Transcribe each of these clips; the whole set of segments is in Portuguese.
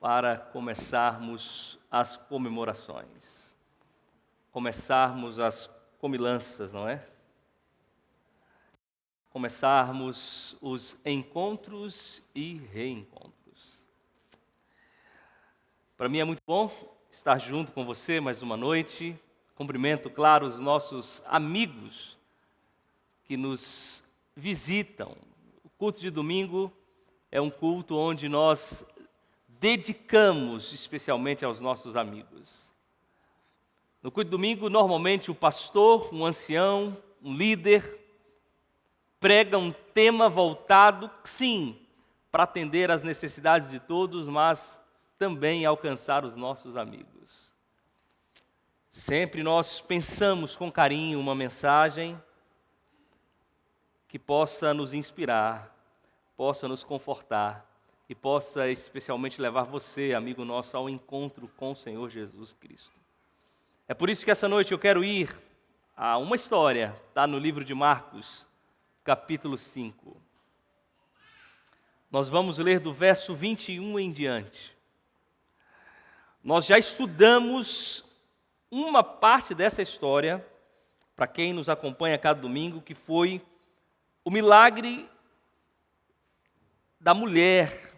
para começarmos as comemorações, começarmos as comilanças, não é? Começarmos os encontros e reencontros. Para mim é muito bom estar junto com você mais uma noite. Cumprimento, claro, os nossos amigos que nos visitam. O culto de domingo é um culto onde nós dedicamos especialmente aos nossos amigos. No culto de domingo, normalmente o pastor, um ancião, um líder, prega um tema voltado, sim, para atender às necessidades de todos, mas também alcançar os nossos amigos. Sempre nós pensamos com carinho uma mensagem que possa nos inspirar, possa nos confortar e possa especialmente levar você, amigo nosso, ao encontro com o Senhor Jesus Cristo. É por isso que essa noite eu quero ir a uma história, está no livro de Marcos, capítulo 5. Nós vamos ler do verso 21 em diante. Nós já estudamos uma parte dessa história, para quem nos acompanha cada domingo, que foi o milagre da mulher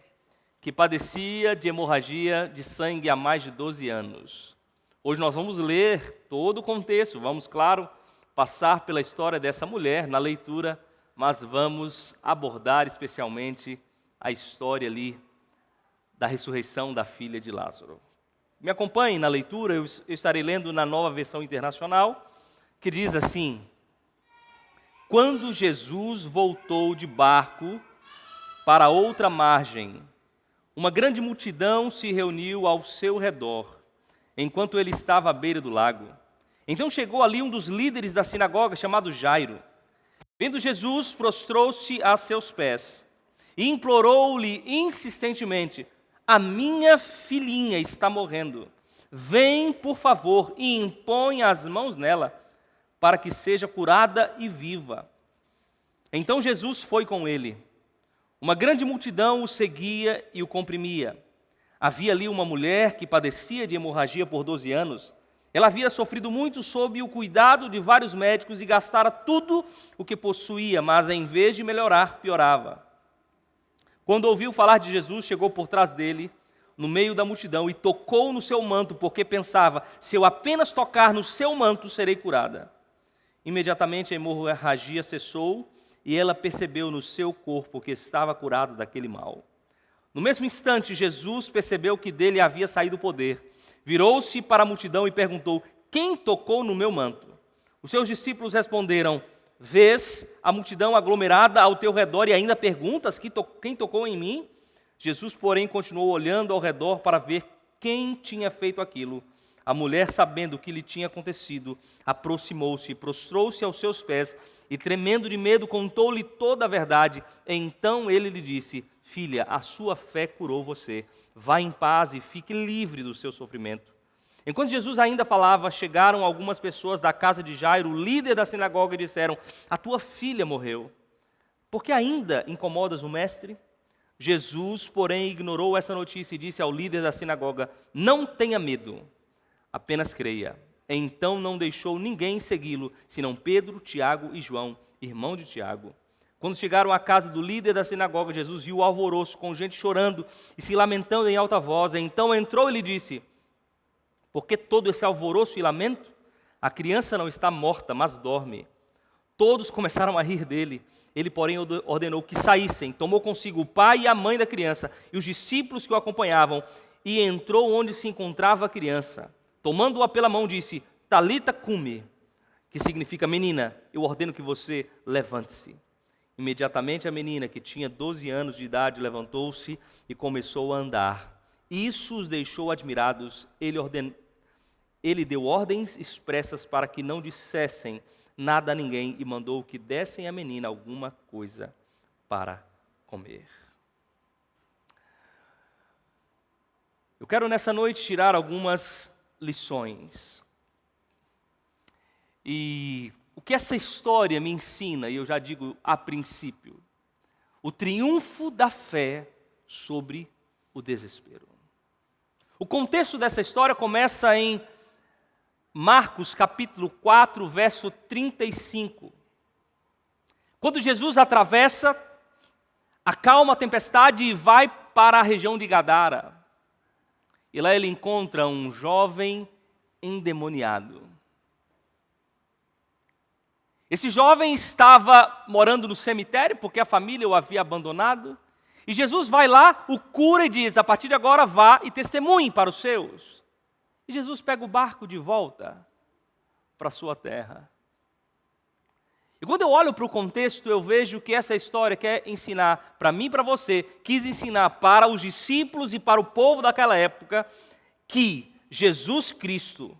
que padecia de hemorragia de sangue há mais de 12 anos. Hoje nós vamos ler todo o contexto, vamos, claro, passar pela história dessa mulher na leitura, mas vamos abordar especialmente a história ali da ressurreição da filha de Lázaro. Me acompanhe na leitura, eu estarei lendo na Nova Versão Internacional, que diz assim: Quando Jesus voltou de barco para outra margem, uma grande multidão se reuniu ao seu redor, enquanto ele estava à beira do lago. Então chegou ali um dos líderes da sinagoga, chamado Jairo. Vendo Jesus, prostrou-se a seus pés e implorou-lhe insistentemente: A minha filhinha está morrendo. Vem, por favor, e impõe as mãos nela, para que seja curada e viva. Então Jesus foi com ele. Uma grande multidão o seguia e o comprimia. Havia ali uma mulher que padecia de hemorragia por 12 anos. Ela havia sofrido muito sob o cuidado de vários médicos e gastara tudo o que possuía, mas em vez de melhorar, piorava. Quando ouviu falar de Jesus, chegou por trás dele, no meio da multidão, e tocou no seu manto, porque pensava: se eu apenas tocar no seu manto, serei curada. Imediatamente a hemorragia cessou, e ela percebeu no seu corpo que estava curada daquele mal. No mesmo instante, Jesus percebeu que dele havia saído o poder. Virou-se para a multidão e perguntou: Quem tocou no meu manto? Os seus discípulos responderam: Vês a multidão aglomerada ao teu redor e ainda perguntas: Quem tocou em mim? Jesus, porém, continuou olhando ao redor para ver quem tinha feito aquilo. A mulher, sabendo o que lhe tinha acontecido, aproximou-se e prostrou-se aos seus pés e, tremendo de medo, contou-lhe toda a verdade. Então ele lhe disse: Filha, a sua fé curou você. Vá em paz e fique livre do seu sofrimento. Enquanto Jesus ainda falava, chegaram algumas pessoas da casa de Jairo, o líder da sinagoga, e disseram: A tua filha morreu. Por que ainda incomodas o mestre? Jesus, porém, ignorou essa notícia e disse ao líder da sinagoga: Não tenha medo, apenas creia. Então não deixou ninguém segui-lo, senão Pedro, Tiago e João, irmão de Tiago. Quando chegaram à casa do líder da sinagoga, Jesus viu o alvoroço, com gente chorando e se lamentando em alta voz. Então entrou e lhe disse: Por que todo esse alvoroço e lamento? A criança não está morta, mas dorme. Todos começaram a rir dele. Ele, porém, ordenou que saíssem. Tomou consigo o pai e a mãe da criança e os discípulos que o acompanhavam e entrou onde se encontrava a criança. Tomando-a pela mão, disse: Talita cumi, que significa: Menina, eu ordeno que você levante-se. Imediatamente a menina, que tinha 12 anos de idade, levantou-se e começou a andar. Isso os deixou admirados. Ele deu ordens expressas para que não dissessem nada a ninguém e mandou que dessem à menina alguma coisa para comer. Eu quero nessa noite tirar algumas lições. E o que essa história me ensina, e eu já digo a princípio: o triunfo da fé sobre o desespero. O contexto dessa história começa em Marcos capítulo 4, verso 35. Quando Jesus atravessa, acalma a tempestade e vai para a região de Gadara. E lá ele encontra um jovem endemoniado. Esse jovem estava morando no cemitério porque a família o havia abandonado. E Jesus vai lá, o cura e diz: a partir de agora vá e testemunhe para os seus. E Jesus pega o barco de volta para a sua terra. E quando eu olho para o contexto, eu vejo que essa história quer ensinar para mim e para você, quis ensinar para os discípulos e para o povo daquela época, que Jesus Cristo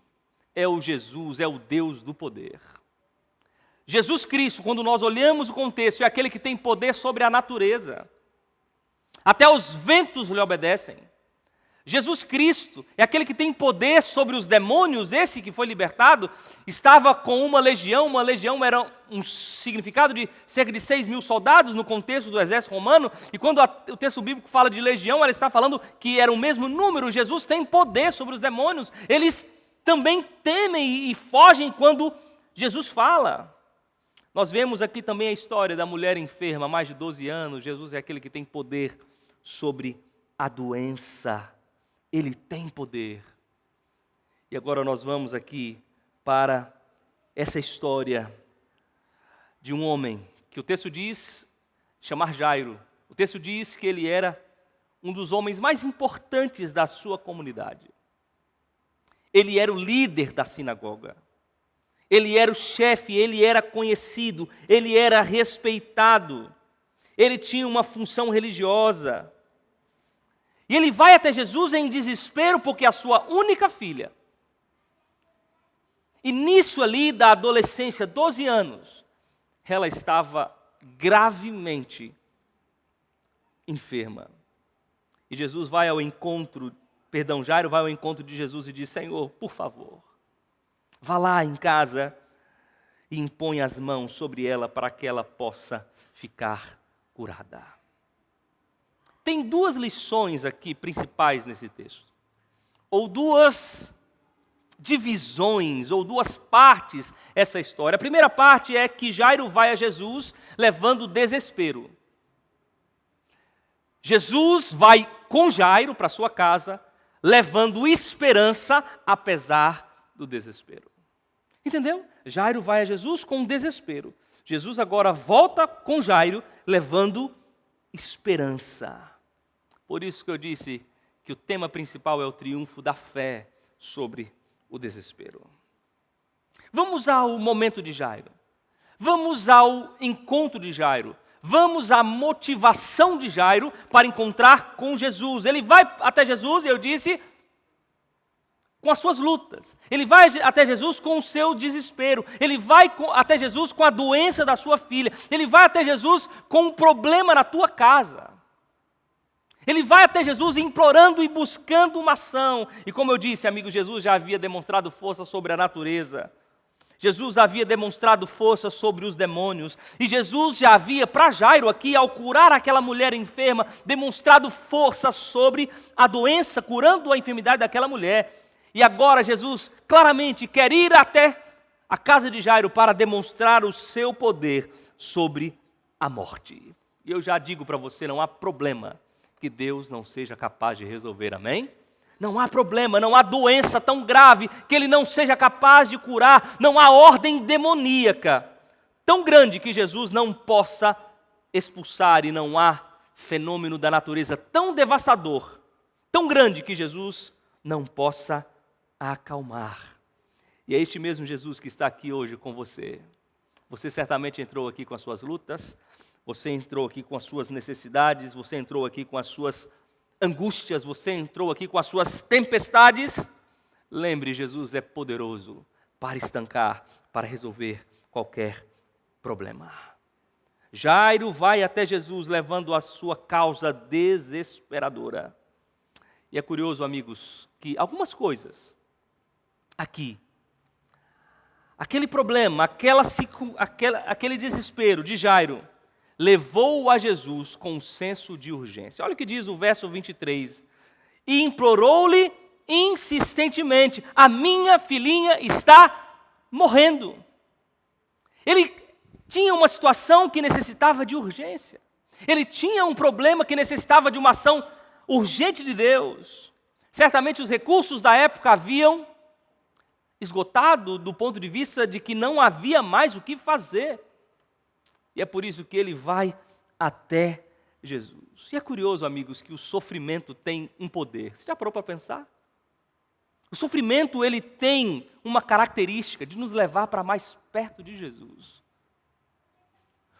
é o Jesus, é o Deus do poder. Jesus Cristo, quando nós olhamos o contexto, é aquele que tem poder sobre a natureza. Até os ventos lhe obedecem. Jesus Cristo é aquele que tem poder sobre os demônios. Esse que foi libertado estava com uma legião era um significado de cerca de 6.000 soldados no contexto do exército romano, e quando o texto bíblico fala de legião, ela está falando que era o mesmo número. Jesus tem poder sobre os demônios, eles também temem e fogem quando Jesus fala. Nós vemos aqui também a história da mulher enferma, há mais de 12 anos. Jesus é aquele que tem poder sobre a doença. Ele tem poder. E agora nós vamos aqui para essa história de um homem que o texto diz chamar Jairo. O texto diz que ele era um dos homens mais importantes da sua comunidade. Ele era o líder da sinagoga. Ele era o chefe, ele era conhecido, ele era respeitado. Ele tinha uma função religiosa. E ele vai até Jesus em desespero porque a sua única filha, início ali da adolescência, 12 anos, ela estava gravemente enferma. E Jesus vai ao encontro, Jairo vai ao encontro de Jesus e diz: Senhor, por favor, vá lá em casa e impõe as mãos sobre ela para que ela possa ficar curada. Tem duas lições aqui principais nesse texto, ou duas divisões, ou duas partes essa história. A primeira parte é que Jairo vai a Jesus levando desespero. Jesus vai com Jairo para sua casa, levando esperança apesar do desespero. Entendeu? Jairo vai a Jesus com desespero. Jesus agora volta com Jairo levando esperança. Por isso que eu disse que o tema principal é o triunfo da fé sobre o desespero. Vamos ao momento de Jairo. Vamos ao encontro de Jairo. Vamos à motivação de Jairo para encontrar com Jesus. Ele vai até Jesus, eu disse, com as suas lutas. Ele vai até Jesus com o seu desespero. Ele vai até Jesus com a doença da sua filha. Ele vai até Jesus com um problema na tua casa. Ele vai até Jesus implorando e buscando uma ação. E como eu disse, amigo, Jesus já havia demonstrado força sobre a natureza. Jesus havia demonstrado força sobre os demônios. E Jesus já havia, para Jairo aqui, ao curar aquela mulher enferma, demonstrado força sobre a doença, curando a enfermidade daquela mulher. E agora Jesus claramente quer ir até a casa de Jairo para demonstrar o seu poder sobre a morte. E eu já digo para você, não há problema que Deus não seja capaz de resolver, amém? Não há problema, não há doença tão grave que Ele não seja capaz de curar, não há ordem demoníaca tão grande que Jesus não possa expulsar, e não há fenômeno da natureza tão devastador, tão grande que Jesus não possa acalmar. E é este mesmo Jesus que está aqui hoje com você. Você certamente entrou aqui com as suas lutas, você entrou aqui com as suas necessidades, você entrou aqui com as suas angústias, você entrou aqui com as suas tempestades. Lembre, Jesus é poderoso para estancar, para resolver qualquer problema. Jairo vai até Jesus levando a sua causa desesperadora. E é curioso, amigos, que algumas coisas aqui, aquele problema, aquele desespero de Jairo, levou-o a Jesus com um senso de urgência. Olha o que diz o verso 23. E implorou-lhe insistentemente: a minha filhinha está morrendo. Ele tinha uma situação que necessitava de urgência. Ele tinha um problema que necessitava de uma ação urgente de Deus. Certamente os recursos da época haviam esgotado do ponto de vista de que não havia mais o que fazer. E é por isso que ele vai até Jesus. E é curioso, amigos, que o sofrimento tem um poder. Você já parou para pensar? O sofrimento, ele tem uma característica de nos levar para mais perto de Jesus.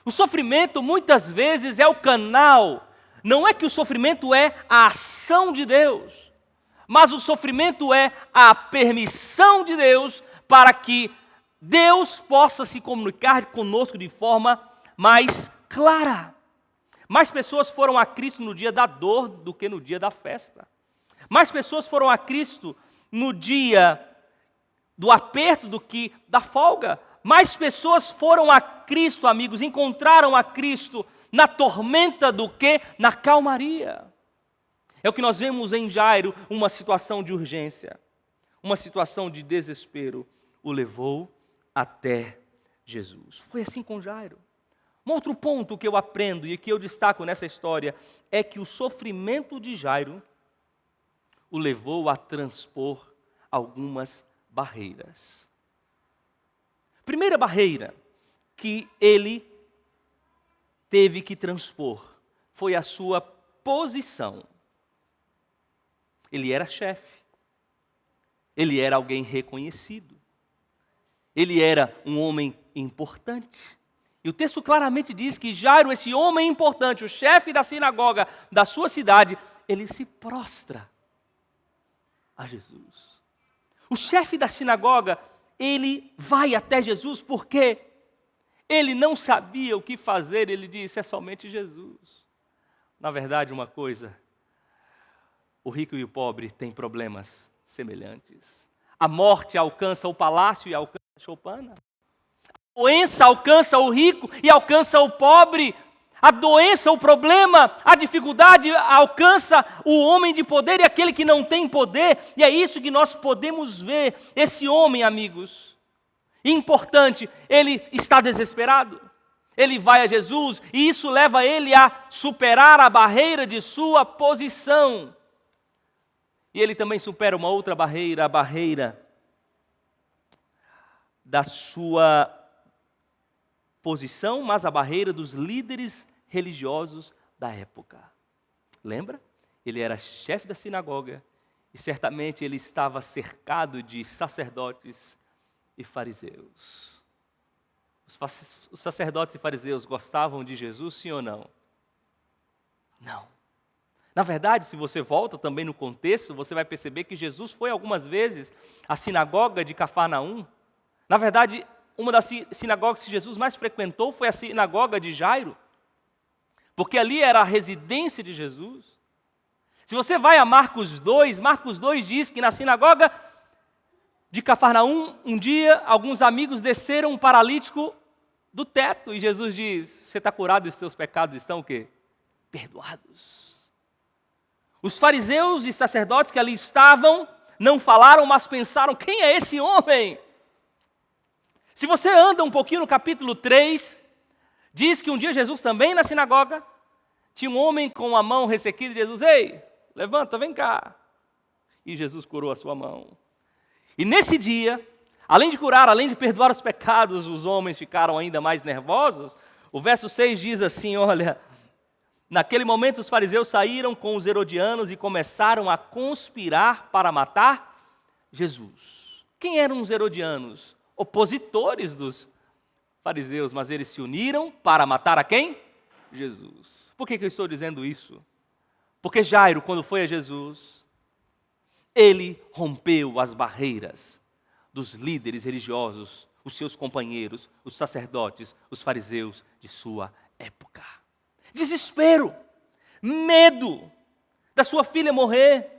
O sofrimento, muitas vezes, é o canal. Não é que o sofrimento é a ação de Deus, mas o sofrimento é a permissão de Deus para que Deus possa se comunicar conosco de forma mais clara. Mais pessoas foram a Cristo no dia da dor do que no dia da festa. Mais pessoas foram a Cristo no dia do aperto do que da folga. Mais pessoas foram a Cristo, amigos, encontraram a Cristo na tormenta do que na calmaria. É o que nós vemos em Jairo, uma situação de urgência, uma situação de desespero, o levou até Jesus. Foi assim com Jairo. Um outro ponto que eu aprendo e que eu destaco nessa história é que o sofrimento de Jairo o levou a transpor algumas barreiras. Primeira barreira que ele teve que transpor foi a sua posição. Ele era chefe, ele era alguém reconhecido, ele era um homem importante. E o texto claramente diz que Jairo, esse homem importante, o chefe da sinagoga da sua cidade, ele se prostra a Jesus. O chefe da sinagoga, ele vai até Jesus porque ele não sabia o que fazer, ele disse: é somente Jesus. Na verdade, uma coisa, o rico e o pobre têm problemas semelhantes. A morte alcança o palácio e alcança a choupana. A doença alcança o rico e alcança o pobre. A doença, o problema, a dificuldade alcança o homem de poder e aquele que não tem poder. E é isso que nós podemos ver. Esse homem, amigos, importante, ele está desesperado. Ele vai a Jesus e isso leva ele a superar a barreira de sua posição. E ele também supera uma outra barreira, a barreira da sua posição, mas a barreira dos líderes religiosos da época. Lembra? Ele era chefe da sinagoga e certamente ele estava cercado de sacerdotes e fariseus. Os sacerdotes e fariseus gostavam de Jesus, sim ou não? Não. Na verdade, se você volta também no contexto, você vai perceber que Jesus foi algumas vezes à sinagoga de Cafarnaum. Na verdade, uma das sinagogas que Jesus mais frequentou foi a sinagoga de Jairo, porque ali era a residência de Jesus. Se você vai a Marcos 2 diz que na sinagoga de Cafarnaum, um dia, alguns amigos desceram um paralítico do teto, e Jesus diz: você está curado e seus pecados estão o quê? Perdoados. Os fariseus e sacerdotes que ali estavam, não falaram, mas pensaram: quem é esse homem? Se você anda um pouquinho no capítulo 3, diz que um dia Jesus também na sinagoga, tinha um homem com a mão ressequida, e Jesus: ei, levanta, vem cá. E Jesus curou a sua mão. E nesse dia, além de curar, além de perdoar os pecados, os homens ficaram ainda mais nervosos. O verso 6 diz assim, olha: naquele momento os fariseus saíram com os herodianos e começaram a conspirar para matar Jesus. Quem eram os herodianos? Opositores dos fariseus, mas eles se uniram para matar a quem? Jesus. Por que eu estou dizendo isso? Porque Jairo, quando foi a Jesus, ele rompeu as barreiras dos líderes religiosos, os seus companheiros, os sacerdotes, os fariseus de sua época. Desespero, medo da sua filha morrer.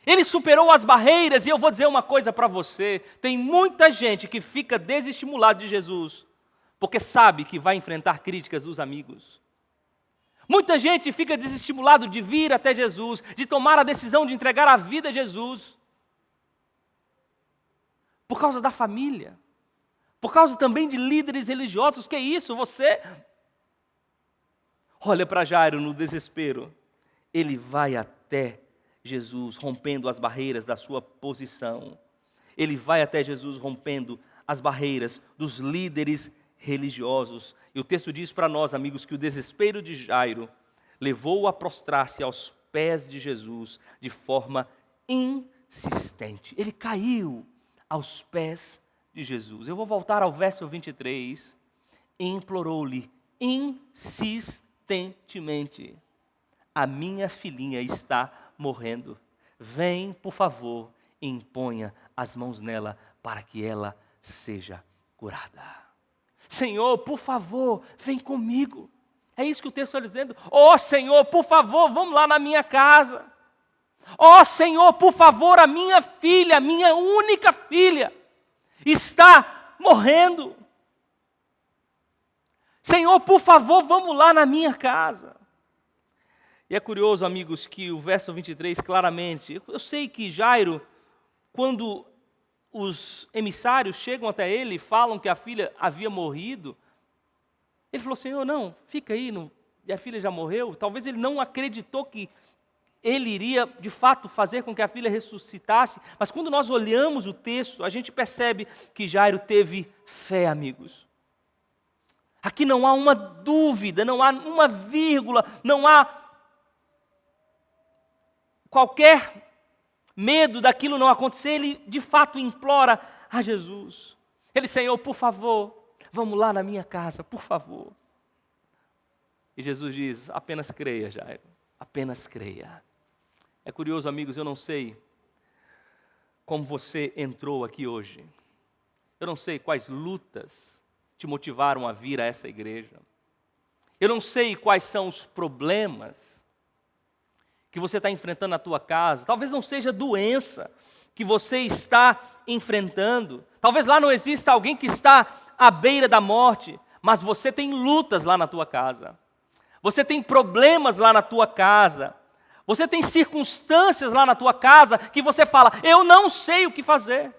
Ele superou as barreiras, e eu vou dizer uma coisa para você: tem muita gente que fica desestimulada de Jesus, porque sabe que vai enfrentar críticas dos amigos. Muita gente fica desestimulado de vir até Jesus, de tomar a decisão de entregar a vida a Jesus, por causa da família, por causa também de líderes religiosos. Que é isso? Você olha para Jairo no desespero. Ele vai até Jesus, rompendo as barreiras da sua posição. Ele vai até Jesus, rompendo as barreiras dos líderes religiosos. E o texto diz para nós, amigos, que o desespero de Jairo levou-o a prostrar-se aos pés de Jesus de forma insistente. Ele caiu aos pés de Jesus. Eu vou voltar ao verso 23. E implorou-lhe insistentemente: a minha filhinha está morrendo. Vem, por favor, e imponha as mãos nela para que ela seja curada. Senhor, por favor, vem comigo. É isso que o texto está dizendo. Ó Senhor, por favor, vamos lá na minha casa. Ó Senhor, por favor, a minha filha, a minha única filha, está morrendo. Senhor, por favor, vamos lá na minha casa. E é curioso, amigos, que o verso 23 claramente, eu sei que Jairo, quando os emissários chegam até ele e falam que a filha havia morrido, ele falou: Senhor, não, fica aí, a filha já morreu. Talvez ele não acreditou que ele iria, de fato, fazer com que a filha ressuscitasse. Mas quando nós olhamos o texto, a gente percebe que Jairo teve fé, amigos. Aqui não há uma dúvida, não há uma vírgula, não há qualquer medo daquilo não acontecer. Ele, de fato, implora a Jesus. Ele: Senhor, por favor, vamos lá na minha casa, por favor. E Jesus diz: apenas creia, Jairo, apenas creia. É curioso, amigos, eu não sei como você entrou aqui hoje. Eu não sei quais lutas te motivaram a vir a essa igreja. Eu não sei quais são os problemas que você está enfrentando na tua casa. Talvez não seja doença que você está enfrentando. Talvez lá não exista alguém que está à beira da morte, mas você tem lutas lá na tua casa. Você tem problemas lá na tua casa. Você tem circunstâncias lá na tua casa que você fala: eu não sei o que fazer.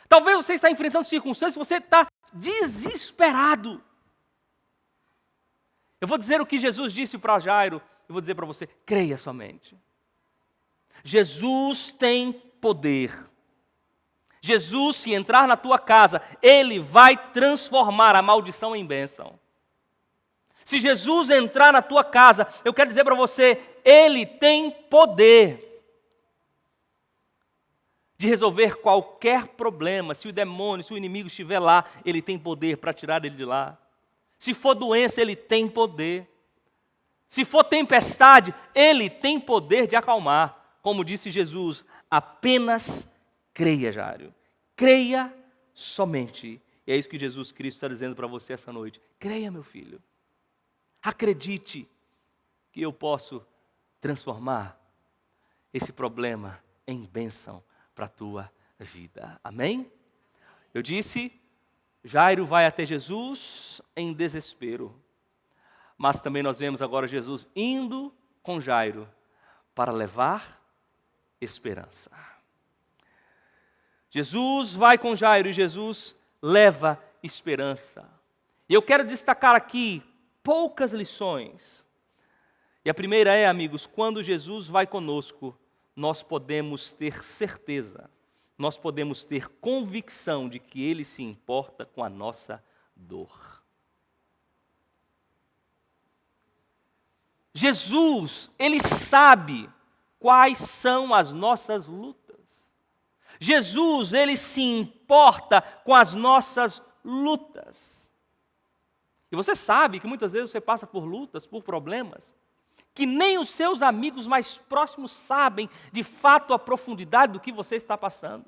Talvez você está enfrentando circunstâncias que você está desesperado. Eu vou dizer o que Jesus disse para Jairo. Eu vou dizer para você: creia somente. Jesus tem poder. Jesus, se entrar na tua casa, Ele vai transformar a maldição em bênção. Se Jesus entrar na tua casa, eu quero dizer para você, Ele tem poder de resolver qualquer problema. Se o demônio, se o inimigo estiver lá, Ele tem poder para tirar ele de lá. Se for doença, Ele tem poder. Se for tempestade, Ele tem poder de acalmar. Como disse Jesus, apenas creia, Jairo. Creia somente. E é isso que Jesus Cristo está dizendo para você essa noite. Creia, meu filho. Acredite que eu posso transformar esse problema em bênção para a tua vida. Amém? Eu disse, Jairo vai até Jesus em desespero. Mas também nós vemos agora Jesus indo com Jairo para levar esperança. Jesus vai com Jairo e Jesus leva esperança. E eu quero destacar aqui poucas lições. E a primeira é, amigos, quando Jesus vai conosco, nós podemos ter certeza, nós podemos ter convicção de que Ele se importa com a nossa dor. Jesus, Ele sabe quais são as nossas lutas. Jesus, Ele se importa com as nossas lutas. E você sabe que muitas vezes você passa por lutas, por problemas, que nem os seus amigos mais próximos sabem de fato a profundidade do que você está passando.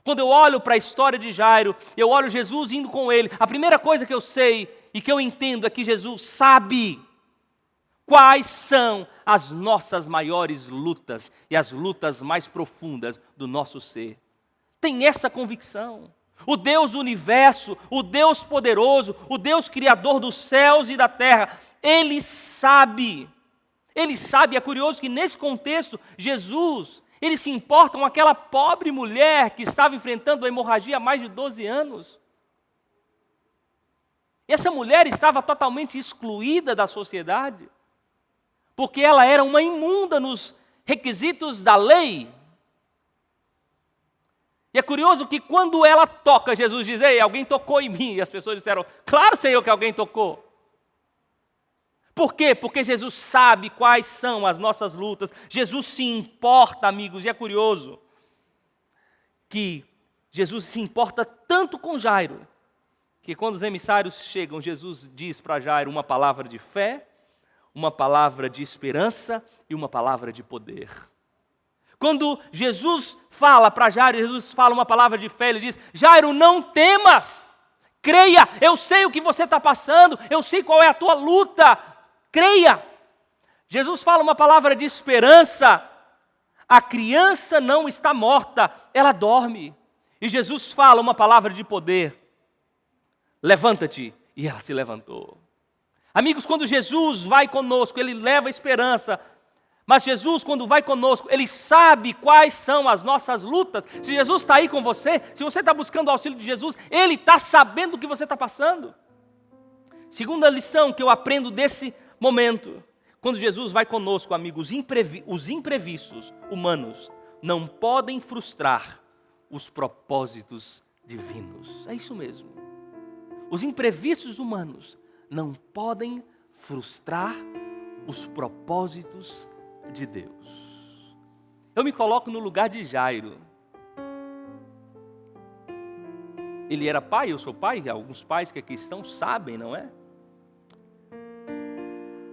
Quando eu olho para a história de Jairo, eu olho Jesus indo com ele, a primeira coisa que eu sei e que eu entendo é que Jesus sabe quais são as nossas maiores lutas e as lutas mais profundas do nosso ser. Tem essa convicção. o Deus do universo, o Deus poderoso, o Deus criador dos céus e da terra. Ele sabe, é curioso que nesse contexto, Jesus, ele se importa com aquela pobre mulher que estava enfrentando a hemorragia há mais de 12 anos. E essa mulher estava totalmente excluída da sociedade, porque ela era uma imunda nos requisitos da lei. E é curioso que quando ela toca, Jesus diz: ei, alguém tocou em mim. E as pessoas disseram: claro, Senhor, que alguém tocou. Por quê? Porque Jesus sabe quais são as nossas lutas. Jesus se importa, amigos. E é curioso que Jesus se importa tanto com Jairo, que quando os emissários chegam, Jesus diz para Jairo uma palavra de fé, uma palavra de esperança e uma palavra de poder. Quando Jesus fala para Jairo, Jesus fala uma palavra de fé, ele diz: Jairo, não temas, creia, eu sei o que você está passando, eu sei qual é a tua luta, creia. Jesus fala uma palavra de esperança, a criança não está morta, ela dorme. E Jesus fala uma palavra de poder: levanta-te, e ela se levantou. Amigos, quando Jesus vai conosco, Ele leva esperança. Mas Jesus, quando vai conosco, Ele sabe quais são as nossas lutas. Se Jesus está aí com você, se você está buscando o auxílio de Jesus, Ele está sabendo o que você está passando. Segunda lição que eu aprendo desse momento: quando Jesus vai conosco, amigos, os imprevistos humanos não podem frustrar os propósitos divinos. É isso mesmo. Os imprevistos humanos não podem frustrar os propósitos de Deus. Eu me coloco no lugar de Jairo. Ele era pai, eu sou pai, alguns pais que aqui estão sabem, não é?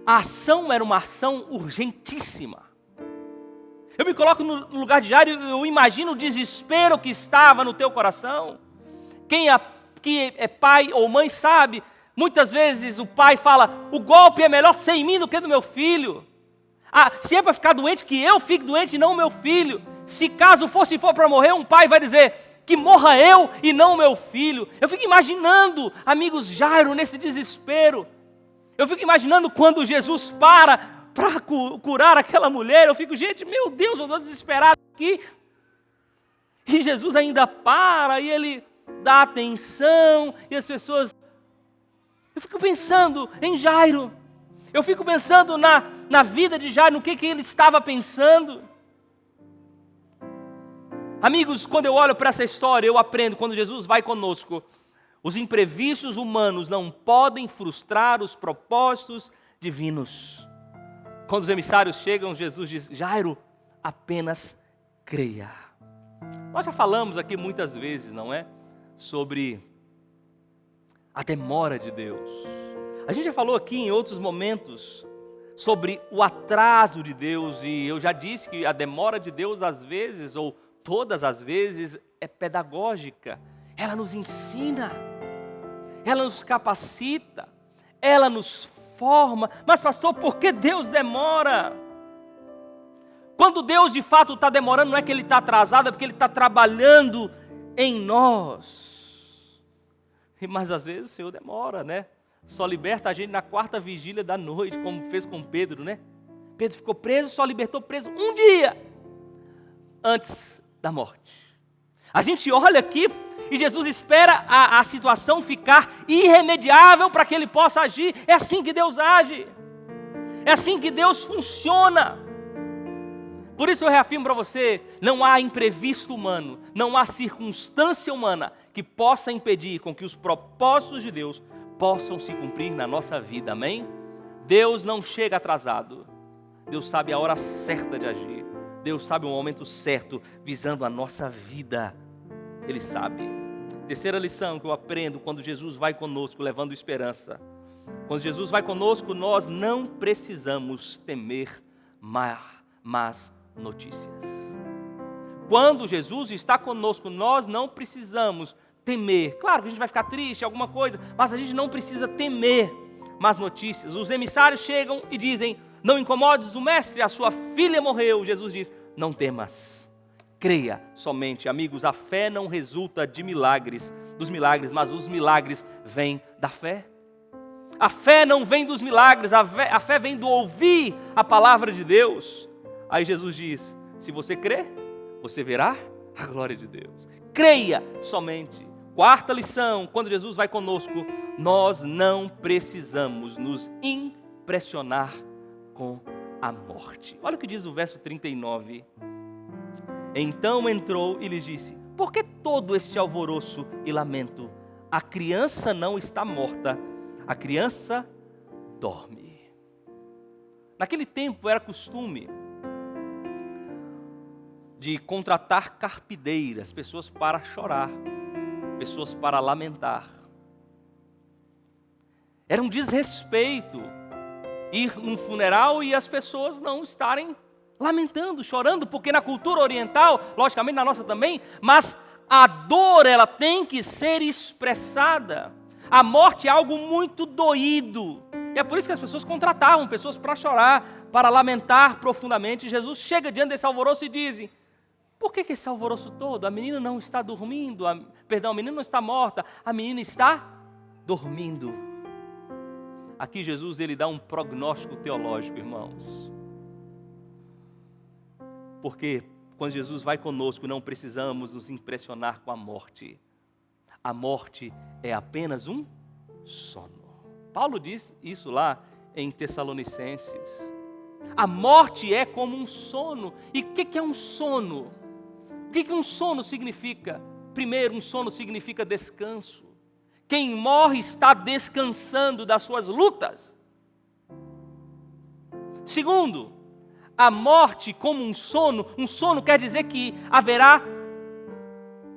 A ação era uma ação urgentíssima. Eu me coloco no lugar de Jairo, eu imagino o desespero que estava no teu coração. Quem aqui é pai ou mãe sabe, muitas vezes o pai fala: o golpe é melhor ser em mim do que no meu filho. Se é para ficar doente, que eu fique doente e não o meu filho. Se caso for para morrer, um pai vai dizer: que morra eu e não o meu filho. Eu fico imaginando, amigos, Jairo nesse desespero. Eu fico imaginando quando Jesus para curar aquela mulher. Eu fico: gente, meu Deus, eu estou desesperado aqui. E Jesus ainda para e Ele dá atenção. E as pessoas... Eu fico pensando em Jairo. Eu fico pensando na vida de Jairo, no que ele estava pensando. Amigos, quando eu olho para essa história, eu aprendo, quando Jesus vai conosco, os imprevistos humanos não podem frustrar os propósitos divinos. Quando os emissários chegam, Jesus diz: Jairo, apenas creia. Nós já falamos aqui muitas vezes, não é? Sobre a demora de Deus. A gente já falou aqui em outros momentos sobre o atraso de Deus, e eu já disse que a demora de Deus às vezes, ou todas as vezes, é pedagógica. Ela nos ensina, ela nos capacita, ela nos forma. Mas pastor, por que Deus demora? Quando Deus de fato está demorando, não é que Ele está atrasado, é porque Ele está trabalhando em nós. Mas às vezes o Senhor demora, né? Só liberta a gente na 4ª vigília da noite, como fez com Pedro, né? Pedro ficou preso, só libertou preso um dia antes da morte. A gente olha aqui e Jesus espera a situação ficar irremediável para que Ele possa agir. É assim que Deus age. É assim que Deus funciona. Por isso eu reafirmo para você: não há imprevisto humano, não há circunstância humana que possa impedir com que os propósitos de Deus possam se cumprir na nossa vida, amém? Deus não chega atrasado. Deus sabe a hora certa de agir. Deus sabe o momento certo, visando a nossa vida. Ele sabe. Terceira lição que eu aprendo quando Jesus vai conosco, levando esperança. Quando Jesus vai conosco, nós não precisamos temer más notícias. Quando Jesus está conosco, nós não precisamos temer. Claro que a gente vai ficar triste, alguma coisa, mas a gente não precisa temer más notícias. Os emissários chegam e dizem: não incomodes o mestre, a sua filha morreu. Jesus diz: não temas, Creia somente. Amigos, a fé não resulta dos milagres, mas os milagres vêm da fé. A fé não vem dos milagres, a fé vem do ouvir a palavra de Deus. Aí Jesus diz, se você crer, você verá a glória de Deus. Creia somente. Quarta lição, quando Jesus vai conosco, nós não precisamos nos impressionar com a morte. Olha o que diz o verso 39. Então entrou e lhes disse, por que todo este alvoroço e lamento? A criança não está morta, a criança dorme. Naquele tempo era costume de contratar carpideiras, pessoas para chorar, pessoas para lamentar. Era um desrespeito ir num funeral e as pessoas não estarem lamentando, chorando, porque na cultura oriental, logicamente na nossa também, mas a dor ela tem que ser expressada. A morte é algo muito doído. E é por isso que as pessoas contratavam pessoas para chorar, para lamentar profundamente. Jesus chega diante desse alvoroço e diz, por que esse alvoroço todo? A menina não está dormindo, a menina não está morta, a menina está dormindo. Aqui Jesus ele dá um prognóstico teológico, irmãos. Porque quando Jesus vai conosco, não precisamos nos impressionar com a morte. A morte é apenas um sono. Paulo diz isso lá em Tessalonicenses. A morte é como um sono. E o que é um sono? O que um sono significa? Primeiro, um sono significa descanso. Quem morre está descansando das suas lutas. Segundo, a morte como um sono quer dizer que haverá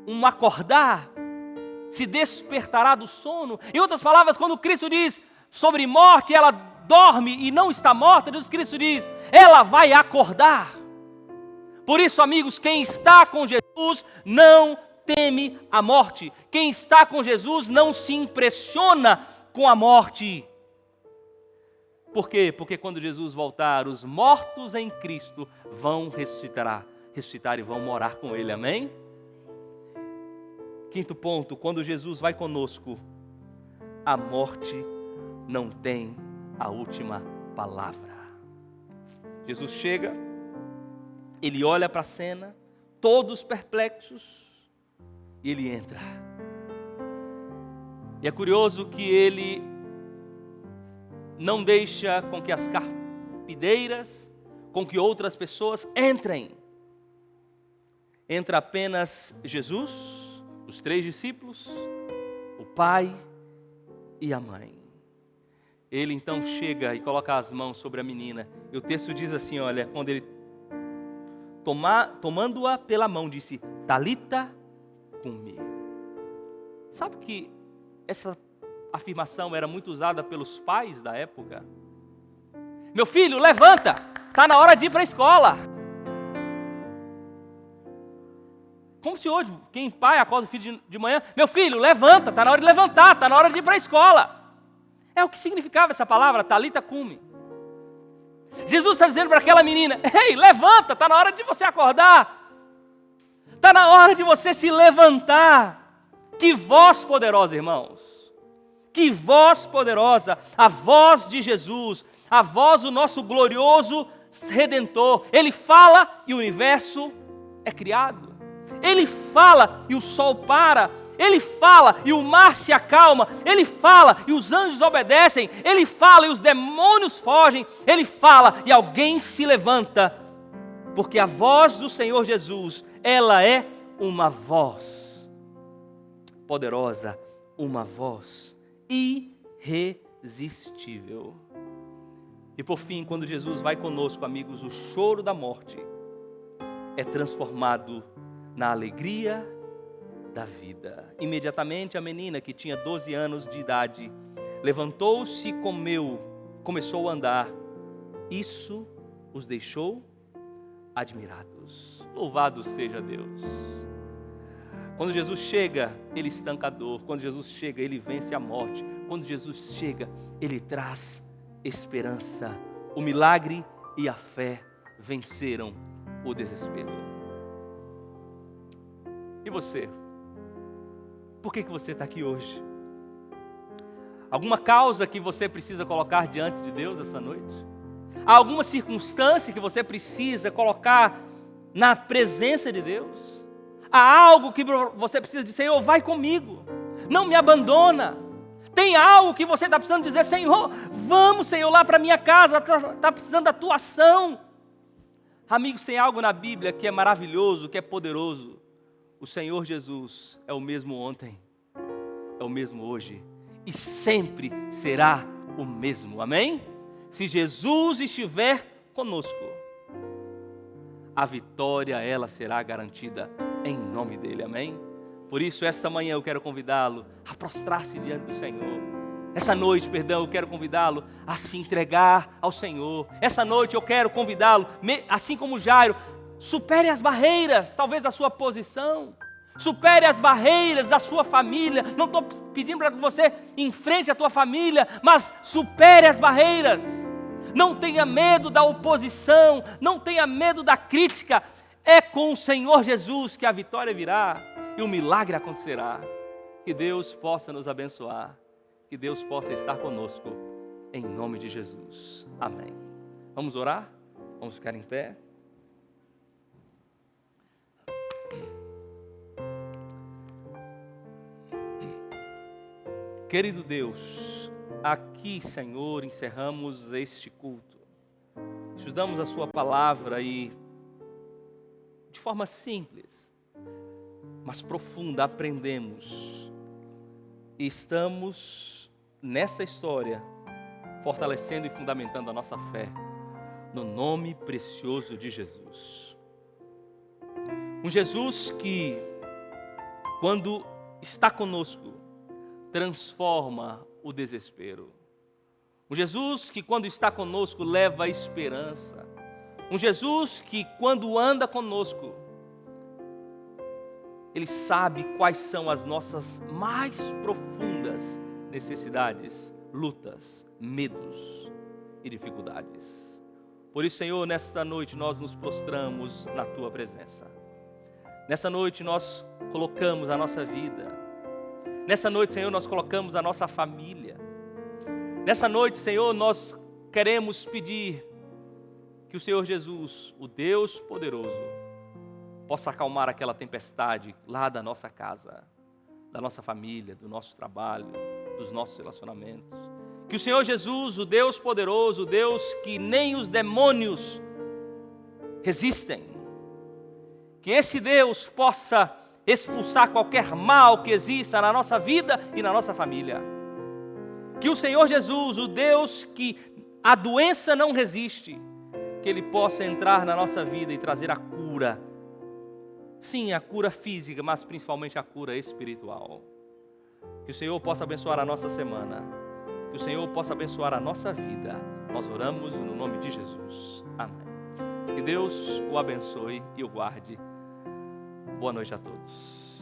um acordar, se despertará do sono. Em outras palavras, quando Cristo diz sobre morte, ela dorme e não está morta, Jesus Cristo diz, ela vai acordar. Por isso, amigos, quem está com Jesus não teme a morte. Quem está com Jesus não se impressiona com a morte. Por quê? Porque quando Jesus voltar, os mortos em Cristo vão ressuscitar e vão morar com Ele, amém? Quinto ponto, quando Jesus vai conosco, a morte não tem a última palavra. Jesus chega, Ele olha para a cena, todos perplexos, e Ele entra. E é curioso que Ele não deixa com que as carpideiras, com que outras pessoas entrem. Entra apenas Jesus, os 3 discípulos, o pai e a mãe. Ele então chega e coloca as mãos sobre a menina. E o texto diz assim, olha, quando ele tomando-a pela mão, disse, Talita cumi. Sabe que essa afirmação era muito usada pelos pais da época? Meu filho, levanta, está na hora de ir para a escola. Como se hoje, quem pai acorda o filho de manhã, meu filho, levanta, está na hora de levantar, está na hora de ir para a escola. É o que significava essa palavra, Talita cumi. Jesus está dizendo para aquela menina, ei, levanta, está na hora de você acordar. Está na hora de você se levantar. Que voz poderosa, irmãos. Que voz poderosa, a voz de Jesus, a voz do nosso glorioso Redentor. Ele fala e o universo é criado. Ele fala e o sol para. Ele fala e o mar se acalma. Ele fala e os anjos obedecem. Ele fala e os demônios fogem. Ele fala e alguém se levanta. Porque a voz do Senhor Jesus, ela é uma voz poderosa, uma voz irresistível. E por fim, quando Jesus vai conosco, amigos, o choro da morte é transformado na alegria da vida. Imediatamente a menina, que tinha 12 anos de idade, levantou-se e começou a andar. Isso os deixou admirados. Louvado seja Deus. Quando Jesus chega, Ele estanca a dor. Quando Jesus chega, Ele vence a morte. Quando Jesus chega, Ele traz esperança. O milagre e a fé venceram o desespero. E você? Por que você está aqui hoje? Alguma causa que você precisa colocar diante de Deus essa noite? Há alguma circunstância que você precisa colocar na presença de Deus? Há algo que você precisa dizer: Senhor, vai comigo, não me abandona. Tem algo que você está precisando dizer: Senhor, vamos, Senhor, lá para a minha casa, está precisando da tua ação. Amigos, tem algo na Bíblia que é maravilhoso, que é poderoso. O Senhor Jesus é o mesmo ontem, é o mesmo hoje e sempre será o mesmo, amém? Se Jesus estiver conosco, a vitória ela será garantida em nome dele, amém? Por isso, esta manhã eu quero convidá-lo a prostrar-se diante do Senhor. Essa noite, eu quero convidá-lo a se entregar ao Senhor. Essa noite eu quero convidá-lo, assim como Jairo, supere as barreiras, talvez da sua posição. Supere as barreiras da sua família. Não estou pedindo para que você enfrente a tua família, mas supere as barreiras. Não tenha medo da oposição, não tenha medo da crítica. É com o Senhor Jesus que a vitória virá e o milagre acontecerá. Que Deus possa nos abençoar, que Deus possa estar conosco, em nome de Jesus. Amém. Vamos orar? Vamos ficar em pé? Querido Deus, aqui, Senhor, encerramos este culto. Estudamos a sua palavra e, de forma simples, mas profunda, aprendemos. E estamos nessa história, fortalecendo e fundamentando a nossa fé, no nome precioso de Jesus. Um Jesus que, quando está conosco, transforma o desespero. Um Jesus que, quando está conosco, leva a esperança. Um Jesus que, quando anda conosco, Ele sabe quais são as nossas mais profundas necessidades, lutas, medos e dificuldades. Por isso, Senhor, nesta noite nós nos prostramos na Tua presença. Nessa noite nós colocamos a nossa vida. Nessa noite, Senhor, nós colocamos a nossa família. Nessa noite, Senhor, nós queremos pedir que o Senhor Jesus, o Deus poderoso, possa acalmar aquela tempestade lá da nossa casa, da nossa família, do nosso trabalho, dos nossos relacionamentos. Que o Senhor Jesus, o Deus poderoso, o Deus que nem os demônios resistem, que esse Deus possa expulsar qualquer mal que exista na nossa vida e na nossa família. Que o Senhor Jesus, o Deus que a doença não resiste, que Ele possa entrar na nossa vida e trazer a cura. Sim, a cura física, mas principalmente a cura espiritual. Que o Senhor possa abençoar a nossa semana. Que o Senhor possa abençoar a nossa vida. Nós oramos no nome de Jesus. Amém. Que Deus o abençoe e o guarde. Boa noite a todos.